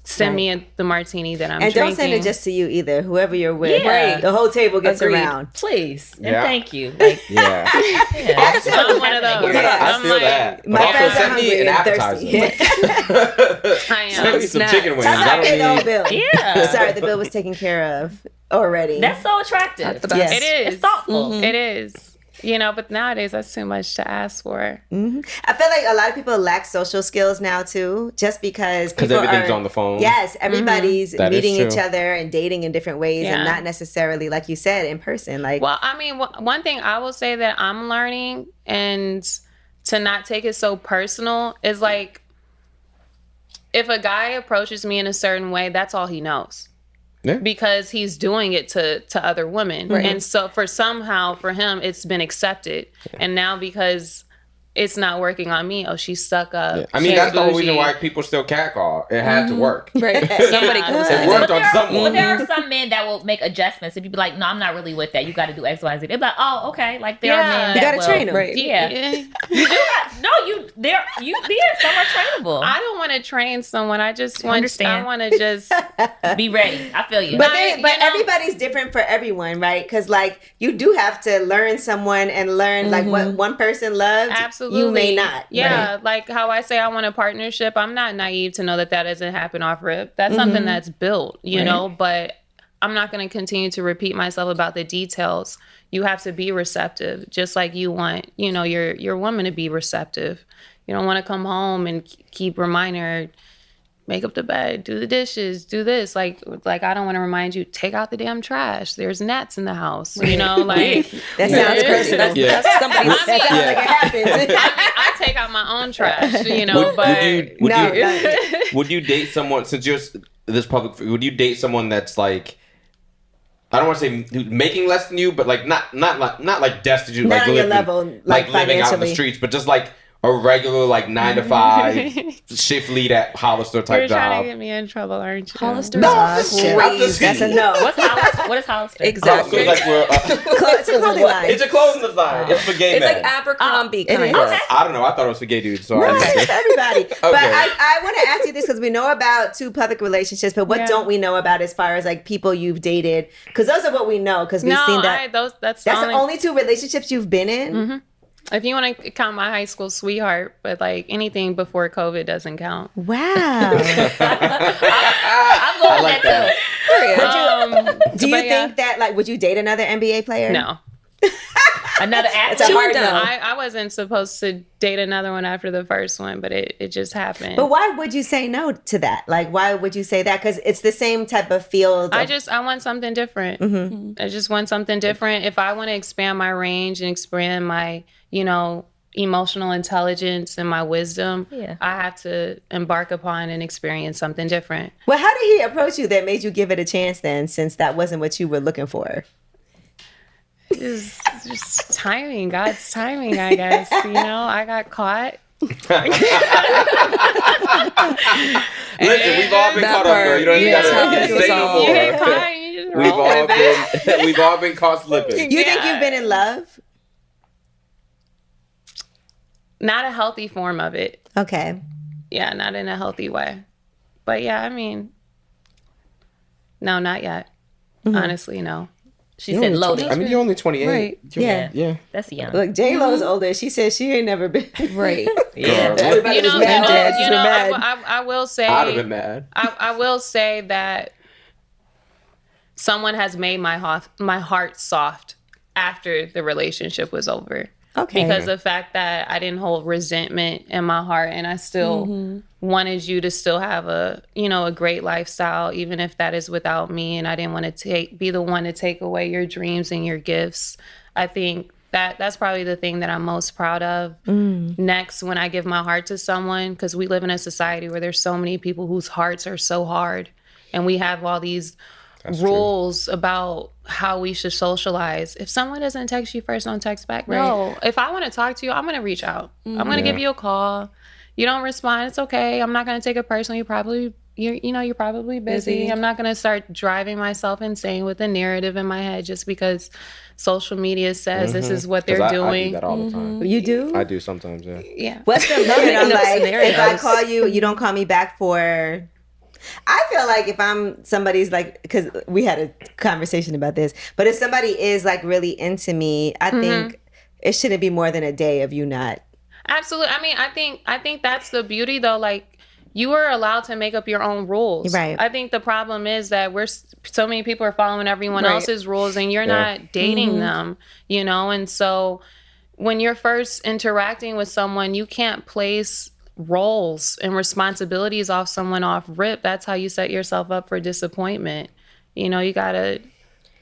Send me the martini that I'm and drinking. don't send it just to you either. Whoever you're with, Yeah. the whole table gets Agreed. around. Please. And Yeah. thank you. Like, Yeah. I'm one of those. Yeah. I I'm feel like, that. But My also friends are send me hungry an and appetizer. thirsty. I Send am. me some chicken wings. I Sorry, don't no need... bill. Yeah. Sorry, the bill was taken care of already. that's so attractive. That's the best. Yes. It is. It's thoughtful. It is. But nowadays that's too much to ask for. Mm-hmm. I feel like a lot of people lack social skills now too, just because everything's on the phone. Yes, everybody's meeting each true. other and dating in different ways, and not necessarily, like you said, in person. Like, well, I mean, one thing I will say that I'm learning, and to not take it so personal, is like, if a guy approaches me in a certain way, that's all he knows. Yeah. Because he's doing it to other women. Right. And so for him, it's been accepted. Yeah. And now because it's not working on me, she's stuck up. Yeah. I mean, that's the whole reason why people still catcall. It had to work. Right. Somebody it worked on someone. But there are some men that will make adjustments. If you be like, no, I'm not really with that. You got to do X, Y, Z. They're like, oh, okay. Like, there are men that you got to train them. Right. Yeah. You do have, some are trainable. I don't want to train someone. I just want to just be ready. I feel you. But everybody's different for everyone, right? Because, like, you do have to learn someone and learn, like, what one person loves. Absolutely. You may not. Yeah, right? Like how I say I want a partnership, I'm not naive to know that doesn't happen off rip. That's something that's built, you know, but I'm not going to continue to repeat myself about the details. You have to be receptive, just like you want, your woman to be receptive. You don't want to come home and keep reminding her, make up the bed, do the dishes, do this. Like I don't want to remind you, take out the damn trash. There's gnats in the house. Like that sounds crazy. That's somebody. That sounds like it happens. I take out my own trash. Would you date someone, since you're this public? Would you date someone that's like, I don't want to say making less than you, but like not like destitute, not like on your living, level, like living out in the streets, but just like a regular, like 9 to 5 shift lead at Hollister type You're job. You're trying to get me in trouble, aren't you? Hollister? No, that's a no. What is Hollister? Exactly. It's a clothing line. It's a clothing design. It's for gay men. It's like Abercrombie kind of. Okay. I don't know. I thought it was for gay dudes. So it's for everybody. Okay. But I want to ask you this, because we know about 2 public relationships, but what don't we know about as far as like people you've dated? Because those are what we know, because we've seen that. That's the only 2 relationships you've been in? Mm-hmm. If you want to count my high school sweetheart, but like anything before COVID doesn't count. Wow. I'm going with that too. Do you think that, like, would you date another NBA player? No. Another athlete? It's a hard no. I wasn't supposed to date another one after the first one, but it just happened. But why would you say no to that? Like, why would you say that? Because it's the same type of field. I want something different. Mm-hmm. I just want something different. If I want to expand my range and expand my, emotional intelligence and my wisdom, I have to embark upon and experience something different. Well, how did he approach you that made you give it a chance then, since that wasn't what you were looking for? Just timing, God's timing, I guess. I got caught. Listen, we've all been caught up, girl. You don't even gotta say no more. You get caught, you just we've all been caught slipping. You think you've been in love? Not a healthy form of it. Okay. Yeah, not in a healthy way. But yeah, I mean, no, not yet. Mm-hmm. Honestly, no. She said loaded. I mean, you're only 28. Right. Yeah. That's young. Look, J-Lo's older. She said she ain't never been. Right. Yeah. Everybody was mad. I will say. I'd have been mad. I will say that someone has made my heart soft after the relationship was over. Okay. Because the fact that I didn't hold resentment in my heart, and I still wanted you to still have a great lifestyle, even if that is without me, and I didn't want to be the one to take away your dreams and your gifts. I think that's probably the thing that I'm most proud of. Next, when I give my heart to someone, because we live in a society where there's so many people whose hearts are so hard, and we have all these rules about how we should socialize. If someone doesn't text you first, don't text back. Right. No. If I want to talk to you, I'm going to reach out. I'm going to give you a call. You don't respond, it's okay. I'm not going to take it personally. You're probably busy. I'm not going to start driving myself insane with a narrative in my head just because social media says this is what they're doing. I do that all the time. You do? I do sometimes, yeah. Yeah. What's the limit on, like, if I call you, you don't call me back for... I feel like if I'm somebody's, like, because we had a conversation about this, but if somebody is like really into me, I think it shouldn't be more than a day of you not. Absolutely. I mean, I think that's the beauty though. Like, you are allowed to make up your own rules. Right. I think the problem is that so many people are following everyone else's rules and you're not dating them, you know? And so when you're first interacting with someone, you can't place roles and responsibilities off someone off rip. That's how you set yourself up for disappointment. You know, you got to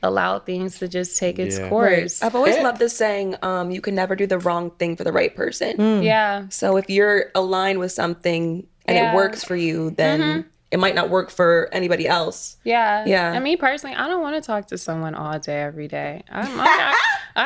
allow things to just take its course. Right. I've always loved this saying, you can never do the wrong thing for the right person. Yeah. So if you're aligned with something and it works for you, then it might not work for anybody else. Yeah. Yeah. And me personally, I don't want to talk to someone all day, every day. I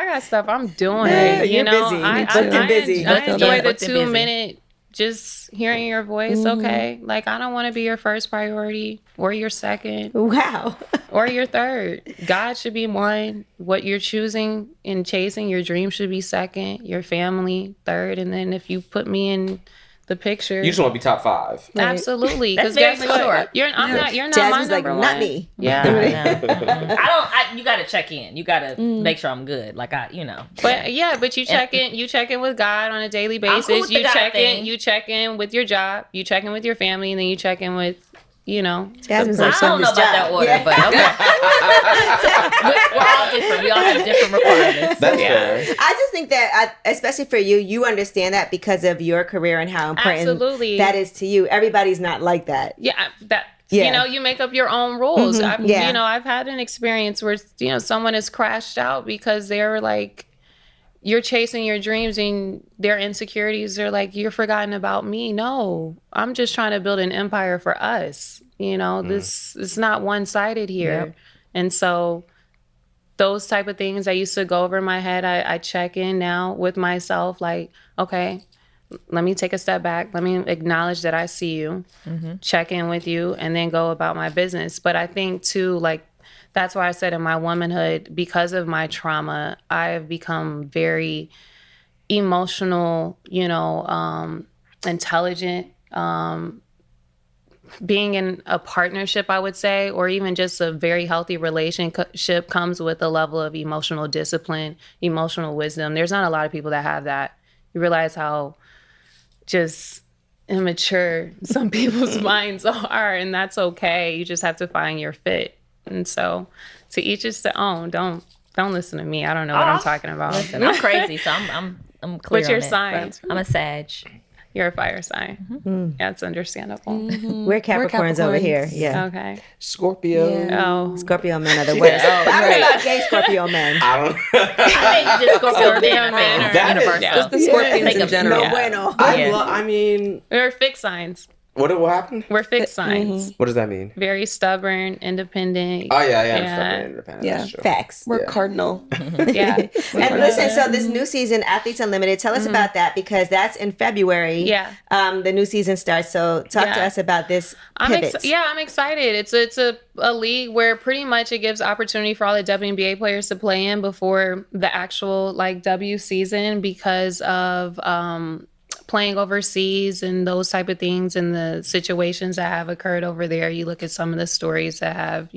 got stuff I'm doing. You're busy. I busy. I enjoy the Busy. 2-minute just hearing your voice, okay? Like, I don't want to be your first priority or your second. Wow. Or your third. God should be one. What you're choosing and chasing, your dream should be second. Your family, third. And then if you put me in the picture, You just want to be top 5. right. Absolutely. That's Because very guess what? mature. You're not Jasmine's my like, number one. not me. Yeah. You got to check in. You got to make sure I'm good. Like, but But you check in with God on a daily cool basis. with the God thing. You check in with your job, you check in with your family, and then you check in with, Jasmine's I like, don't know about that order, but okay. We're all different. We all have different requirements. That's fair. I just think that, especially for you, you understand that because of your career and how important Absolutely. that is to you. Everybody's not like that. Yeah, Yeah. you make up your own rules. Yeah. I've had an experience where, someone has crashed out because they're like, you're chasing your dreams and their insecurities are like, you're forgotten about me. No, I'm just trying to build an empire for us. This is not one-sided here. Yep. And so those type of things I used to go over in my head, I check in now with myself like, okay, let me take a step back. Let me acknowledge that I see you, check in with you, and then go about my business. But I think too, like, that's why I said in my womanhood, because of my trauma, I have become very emotional, intelligent. Being in a partnership, I would say, or even just a very healthy relationship comes with a level of emotional discipline, emotional wisdom. There's not a lot of people that have that. You realize how just immature some people's minds are, and that's okay. You just have to find your fit. And so to each is to own. Don't listen to me. I don't know what I'm talking about. Listen, I'm crazy, so I'm clear. What's your on it. sign? I'm a Sag. You're a fire sign. Yeah, it's understandable. We're Capricorns over here. Yeah. Okay. Scorpio. Yeah. Oh. Scorpio men are the worst. I don't know about gay Scorpio men. I don't I think just Scorpio men are That is- universal. Just the Scorpions Think in of- general. No bueno. I mean, We're fixed signs. what happened? We're fixed signs. What does that mean? Very stubborn, independent. Oh, yeah. Yeah. I'm independent. Yeah. That's true. Facts. We're cardinal. Yeah. And listen, so this new season, Athletes Unlimited, tell us about that because that's in February. Yeah. The new season starts. So talk to us about this pivot. I'm excited. It's a league where pretty much it gives opportunity for all the WNBA players to play in before the actual W season because of playing overseas and those type of things and the situations that have occurred over there. You look at some of the stories that have,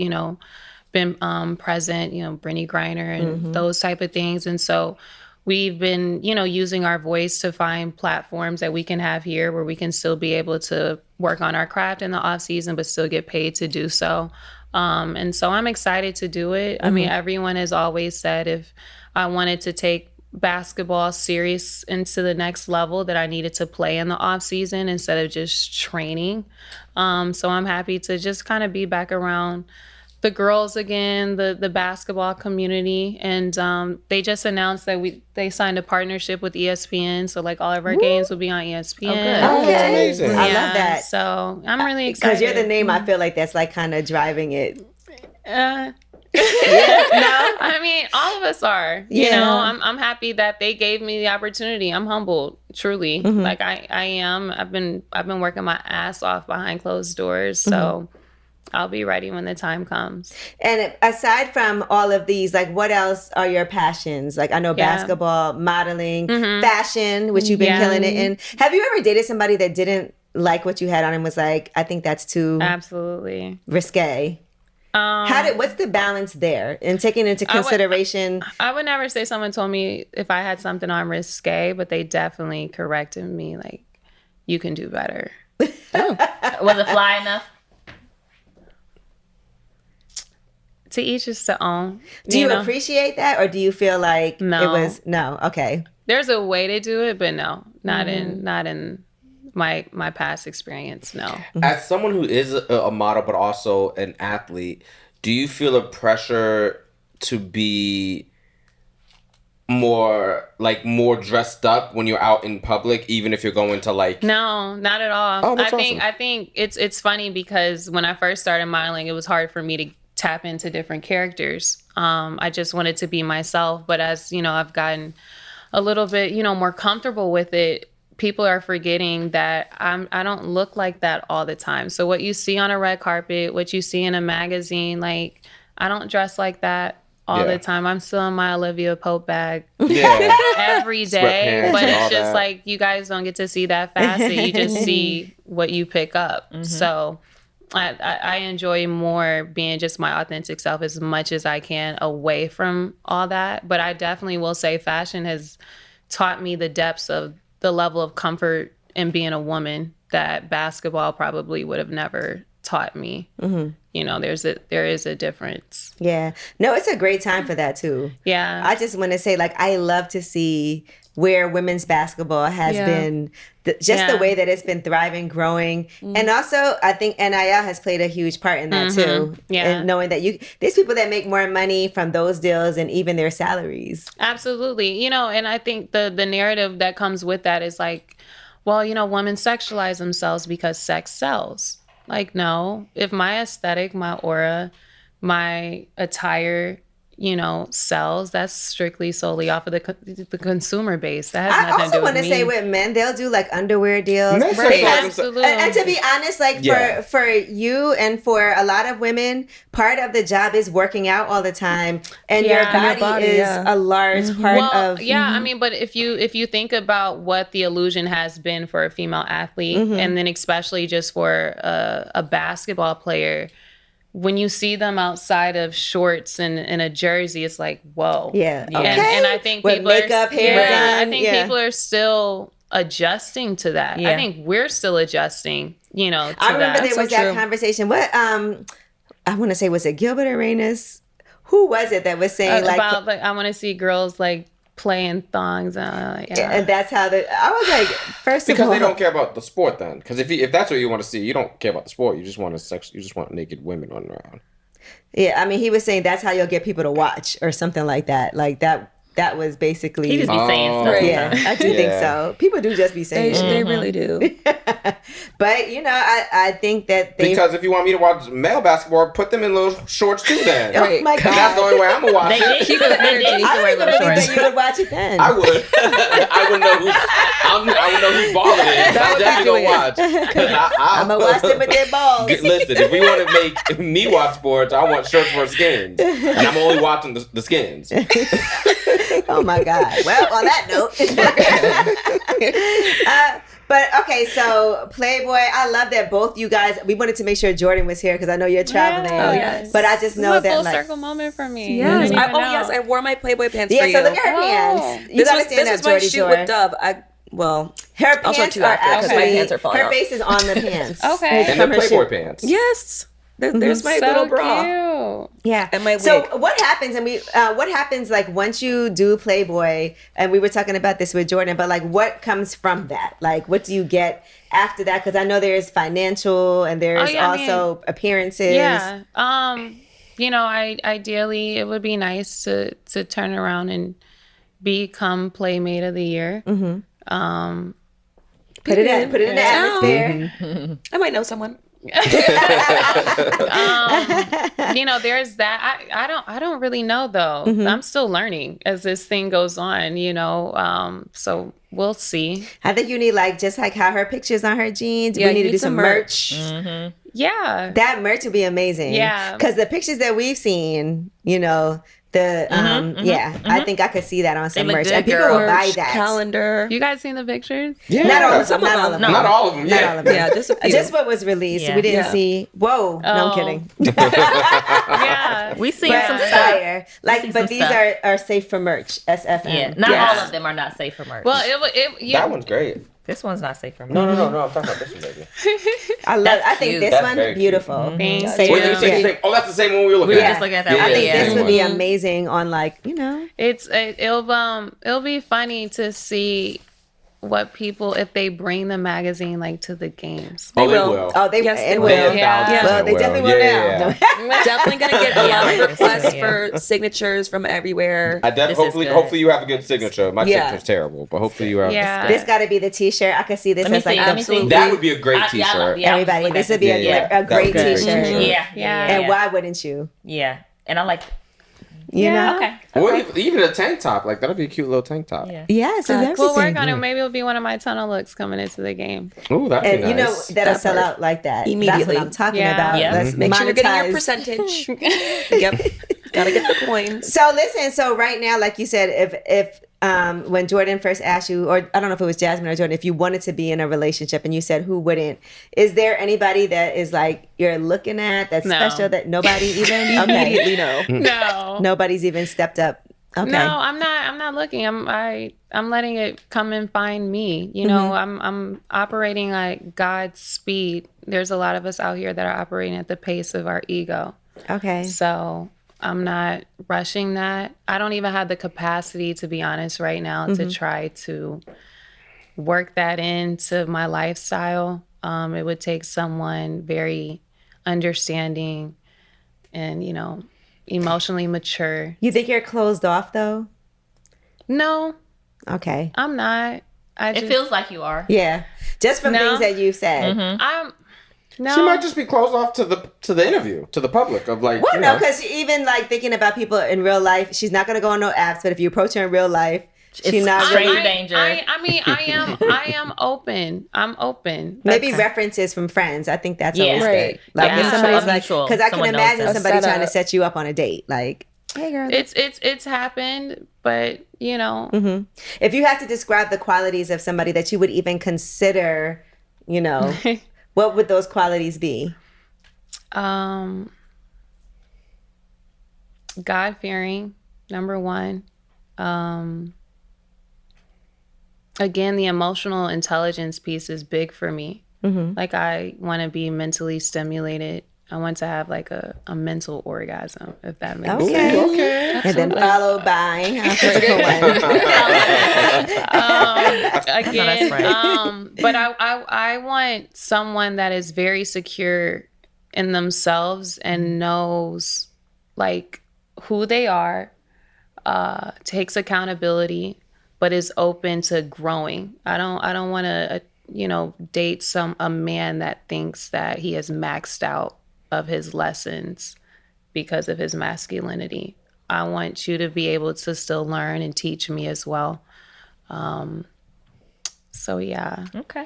been present, Brittany Griner and those type of things. And so we've been, using our voice to find platforms that we can have here where we can still be able to work on our craft in the off season, but still get paid to do so. And so I'm excited to do it. I mean, everyone has always said if I wanted to take basketball serious into the next level that I needed to play in the off season instead of just training. So I'm happy to just kind of be back around the girls again, the basketball community. And they just announced that they signed a partnership with ESPN. So all of our games will be on ESPN. Oh, good. Okay. that's amazing. I love that. So I'm really excited. Because you're the name, I feel like that's kind of driving it. No, I mean, all of us are. You Yeah. know, I'm happy that they gave me the opportunity. I'm humbled, truly. Like I am. I've been working my ass off behind closed doors. So I'll be ready when the time comes. And aside from all of these, what else are your passions? I know basketball, modeling, fashion, which you've been killing it in. Have you ever dated somebody that didn't like what you had on and was like, I think that's too Absolutely. risque? What's the balance there and taking into consideration? I would never say someone told me if I had something on risque, but they definitely corrected me, you can do better. Was it fly enough? To each is to own. Do you appreciate that, or do you feel like No. it was no? Okay. There's a way to do it, but no, not in my past experience. No. As someone who is a model but also an athlete, do you feel a pressure to be more dressed up when you're out in public, even if you're going to like? No, not at all. Oh, that's I awesome. think it's funny because when I first started modeling, it was hard for me to tap into different characters. I just wanted to be myself, but as I've gotten a little bit more comfortable with it, people are forgetting that I don't look like that all the time. So what you see on a red carpet, what you see in a magazine, like I don't dress like that all the time. I'm still in my Olivia Pope bag every day. Sweatpants But and it's all just that. like you guys don't get to see that facet. You just see what you pick up. So I enjoy more being just my authentic self as much as I can away from all that. But I definitely will say fashion has taught me the depths of the level of comfort in being a woman that basketball probably would have never taught me. There is a difference. Yeah. No, it's a great time for that too. Yeah. I just want to say, like, I love to see where women's basketball has been, the way that it's been thriving, growing. And also, I think NIL has played a huge part in that too. Yeah. And knowing that there's people that make more money from those deals and even their salaries. Absolutely. And I think the narrative that comes with that is like, well, women sexualize themselves because sex sells. Like, no, if my aesthetic, my aura, my attire, sells, that's strictly solely off of the consumer base. That has nothing to do with me. I also want to say with men, they'll do like underwear deals. Absolutely. And to be honest, like for you and for a lot of women, part of the job is working out all the time, and your body is a large part of. Yeah, I mean, but if you think about what the illusion has been for a female athlete, and then especially just for a basketball player. When you see them outside of shorts and a jersey, it's like, whoa. Yeah. Okay. And I think with people makeup, hair done. I think people are still adjusting to that. I think we're still adjusting, to I remember that. there was that conversation. What I want to say, was it Gilbert Arenas? Who was it that was saying about I want to see girls like playing thongs. And that's how I was like, first of all, because they don't care about the sport then. Because if that's what you want to see, you don't care about the sport. You just want you just want naked women running around. Yeah, I mean, he was saying that's how you'll get people to watch or something like that. Like that was basically. He just be saying stuff. Yeah, I do think so. People do just be saying shit. They really do. But I think that because if you want me to watch male basketball, put them in little shorts too. Then oh my God, that's the only way I'm gonna watch it. He I don't even think that you would watch it then. I would. I would know who's balling it. I definitely gonna watch. I'm gonna watch them with their balls. Listen, if we want to make me watch sports, I want shirts for skins, and I'm only watching the skins. Oh my God. Well, on that note. But okay, so Playboy, I love that both you guys, we wanted to make sure Jordan was here because I know you're traveling. Yes. But I just know that full circle moment for me. Yes. Yes, I wore my Playboy pants for you. Yeah, so look at her pants. You gotta stand up, Jordy Jor. With Dove. Her I'll show pants you are after, 'cause my pants are falling her off. face is on the pants. Okay. And the Playboy pants. Yes. There's my little bra. Cute. Yeah. And my wig. So what happens, what happens like once you do Playboy, and we were talking about this with Jordan, but like what comes from that? Like what do you get after that? Because I know there's financial and there's also appearances. Yeah. Ideally it would be nice to turn around and become Playmate of the Year. Mm-hmm. Put it in the atmosphere. I might know someone. There's that. I don't really know though. I'm still learning as this thing goes on, so we'll see. I think you need just like how her pictures on her jeans. We need to do some merch. Mm-hmm. Yeah. That merch would be amazing. Yeah. Because the pictures that we've seen, I think I could see that on some look merch. good, And people girl. will buy that. Calendar. You guys seen the pictures? Yeah. Not all of them. Some of Not all of them. them. Not all of them. Not all of them. Yeah, just a few. Just what was released. Yeah. We didn't Yeah. see. Whoa. No, I'm Oh. kidding. Yeah. We seen But some stuff. fire. seen But some these stuff. are safe for merch. SFM. Yeah, not Yes. all of them are not safe for merch. Well, That one's great. This one's not safe for me. No. I'm talking about this one, baby. I think this one beautiful. Thank you. Oh, that's the same one we were looking We were at. just looking at that. I think this would be Mm-hmm. amazing on It'll be funny to see what people, if they bring the magazine like to the games. They will. Oh, they Yes, they will. will. Yeah. Well, they definitely will now. Definitely gonna get a lot of requests for signatures from everywhere. Hopefully you have a good signature. My signature's terrible, but hopefully you have. Yeah. This got to be the T-shirt. I can see this as like absolutely. That would be a great T-shirt. everybody. This would be a great T-shirt. Yeah. And why wouldn't you? Yeah. And I like. You know? Okay. Or even a tank top. Like, that'd be a cute little tank top. Yeah. Yes, it's We'll work everything. on it. Maybe it'll be one of my tunnel looks coming into the game. Ooh, that'd And be you know nice. that'll sell out like that. Immediately. That's what I'm talking Yeah. about. Yeah. Let's Make sure you're getting your monetize. percentage. Yep. Gotta get the coins. So listen, so right now, like you said, if when Jordan first asked you, or I don't know if it was Jasmine or Jordan, if you wanted to be in a relationship and you said who wouldn't, is there anybody that is like you're looking at that's No. special that nobody even Immediately no. No. nobody's even stepped up? Okay. No, I'm not looking. I'm letting it come and find me. You know, I'm operating at God's speed. There's a lot of us out here that are operating at the pace of our ego. Okay. So I'm not rushing that. I don't even have the capacity, to be honest, right now to try to work that into my lifestyle. It would take someone very understanding and, you know, emotionally mature. You think you're closed off though? No, Okay. I'm not. It feels like you are. Yeah. Just from No. things that you've said. No. She might just be closed off to the interview, to the public of like. Well, you no, know. because even like thinking about people in real life, she's not gonna go on no apps. But if you approach her in real life, she's not straight really. danger. I am open. I'm open. Maybe references from friends. I think that's Yeah. always Right. good. Like Yeah. if somebody's like, Mutual. because I can Someone knows imagine them. somebody A trying to setup. set you up on a date. Like, hey girl. It's happened, but you know, If you had to describe the qualities of somebody that you would even consider, you know, what would those qualities be? God-fearing, number one. Again, the emotional intelligence piece is big for me. Like I want to be mentally stimulated. I want to have like a mental orgasm, if that makes sense. Okay. And then followed by a physical one. Again, right. but I want someone that is very secure in themselves and knows like who they are, takes accountability, but is open to growing. I don't want to date a man that thinks that he has maxed out of his lessons because of his masculinity. I want you to be able to still learn and teach me as well. So yeah. Okay.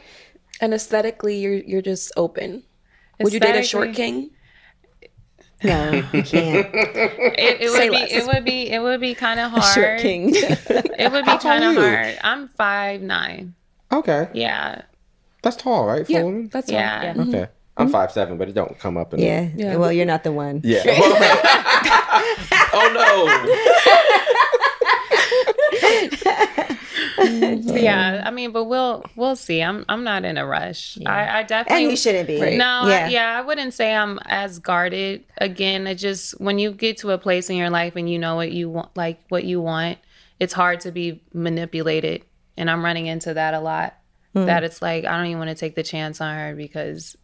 And aesthetically, you're just open. Would you date a short king? No, you can't. It would be kind of hard. Short king. It would be kind of hard. I'm 5'9". Okay, Yeah. that's tall, right? For a woman? That's all. Yeah. Okay, I'm 5'7", but it don't come up in. Yeah. Well, you're not the one. Yeah. Oh Yeah. I mean, but we'll see. I'm not in a rush. I definitely. And you shouldn't be. Right. No, Yeah. I wouldn't say I'm as guarded. Again, it just when you get to a place in your life and you know what you want, it's hard to be manipulated. And I'm running into that a lot. That it's like I don't even want to take the chance on her because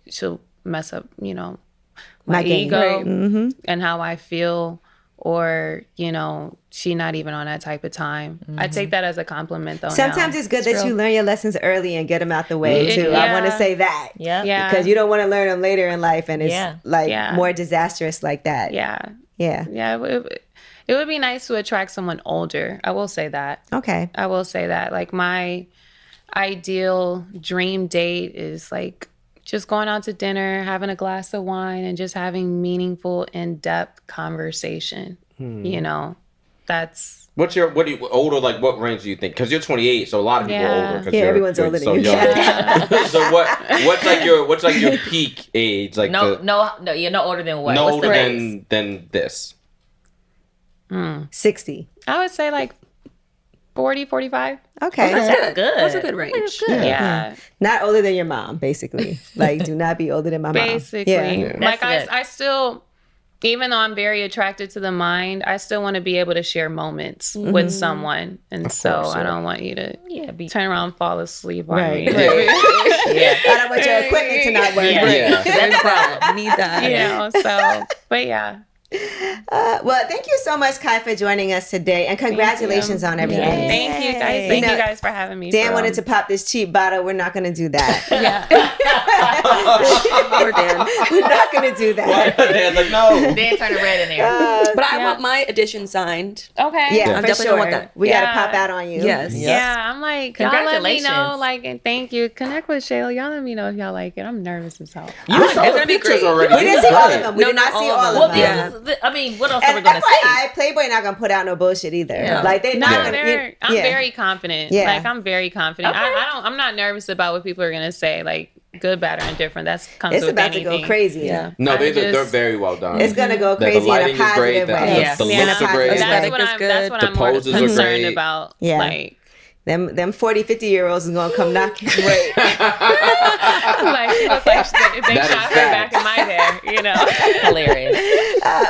she'll mess up, my game. ego Right. and how I feel, or she not even on that type of time. I take that as a compliment though. Sometimes now. it's good that you learn your lessons early and get them out the way too. I want to say that. Yeah. Yeah. Because you don't want to learn them later in life and it's Yeah. more disastrous like that. Yeah. Yeah. Yeah. It would be nice to attract someone older. I will say that. Okay. I will say that. Like my ideal dream date is like just going out to dinner, having a glass of wine, and just having meaningful, in-depth conversation. That's what do you older? Like what range do you think? Because you're 28, so a lot of people are older. 'Cause everyone's older so than you. young. So what's like your peak age? Like No, you're no older than what? no What's older the range? than this. 60. I would say like 40, 45. Okay. That's good. That's a good range. That's good. Yeah. Not older than your mom, basically. Like, do not be older than my mom. Basically. Yeah. Like, That's I still, even though I'm very attracted to the mind, I still want to be able to share moments with someone. And I don't want you to turn around and fall asleep on me. Right. I don't want your equipment to not work. Yeah. That's a problem. Need that. You know, so, but yeah. Well, thank you so much, Kai, for joining us today, and congratulations on everything. Thank you guys. Thank you guys for having me. Dan wanted to pop this cheap bottle. We're not going to do that. Poor Dan. We're not going to do that. Dan's like, no. Dan turned red in there. But I want my edition signed. Okay. Yeah, I'm for definitely sure. want that. We got to pop out on you. Yes. Yeah, I'm like, y'all let me know, Congratulations. like, and thank you. Connect with Shayla. Y'all let me know if y'all like it. I'm nervous as hell. You saw It's the gonna be pictures great. already. We didn't see all of them. We No, did not not see all all of of Well, them. this is, I mean, what else are we And going to say? FYI, Playboy not going to put out no bullshit either. Yeah. Like, they No, not going to. I'm very confident. Yeah. Like, I'm very confident. Okay. I'm not nervous about what people are gonna say. Like, good, bad, or indifferent. That's comes It's with about anything. to go crazy. Yeah. No, they're just- very well done. It's going to go The crazy in lighting a is great. positive way. Yes. The Yeah. looks are great. That's Aesthetic That's is what good. I'm The more poses are concerned great. about. Yeah. Like, Them 40, 50-year-olds is going to come knocking. Right. like she looked like they That shot is her back in my hair, you know. Hilarious.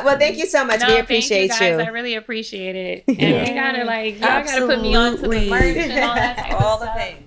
Well, thank you so much. No, We appreciate thank you. you. Guys, I really appreciate it. And you gotta y'all gotta put me on to the merch and all that type All of the stuff. things.